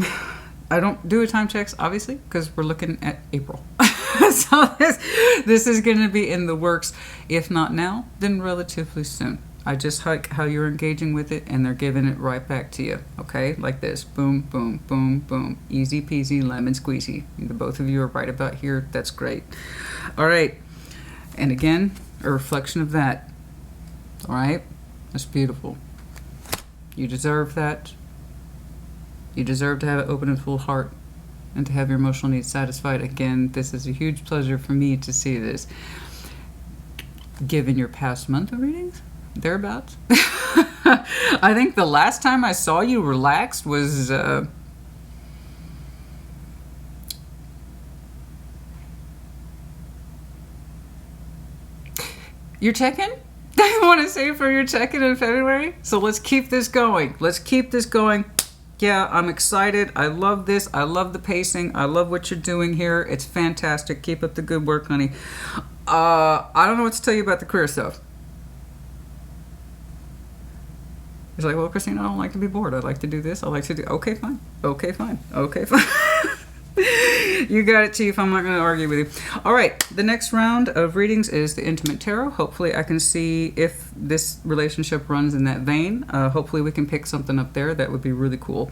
don't do a time checks, obviously, because we're looking at April. So this is going to be in the works, if not now, then relatively soon. I just like how you're engaging with it, and they're giving it right back to you, okay? Like this, boom, boom, boom, boom. Easy peasy, lemon squeezy. The both of you are right about here. That's great. All right, and again, a reflection of that. All right, that's beautiful. You deserve that. You deserve to have an open and full heart and to have your emotional needs satisfied. Again, this is a huge pleasure for me to see this. Given your past month of readings, thereabouts. I think the last time I saw you relaxed was... Your check-in? I want to say for your check-in in February. So let's keep this going. Let's keep this going. Yeah, I'm excited. I love this. I love the pacing. I love what you're doing here. It's fantastic. Keep up the good work, honey. I don't know what to tell you about the career stuff. It's like, well, Christina, I don't like to be bored. I like to do this. I like to do... Okay, fine. Okay, fine. Okay, fine. You got it, Chief. I'm not going to argue with you. All right. The next round of readings is the Intimate Tarot. Hopefully, I can see if this relationship runs in that vein. Hopefully, we can pick something up there. That would be really cool.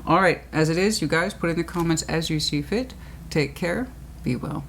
All right. As it is, you guys, put in the comments as you see fit. Take care. Be well.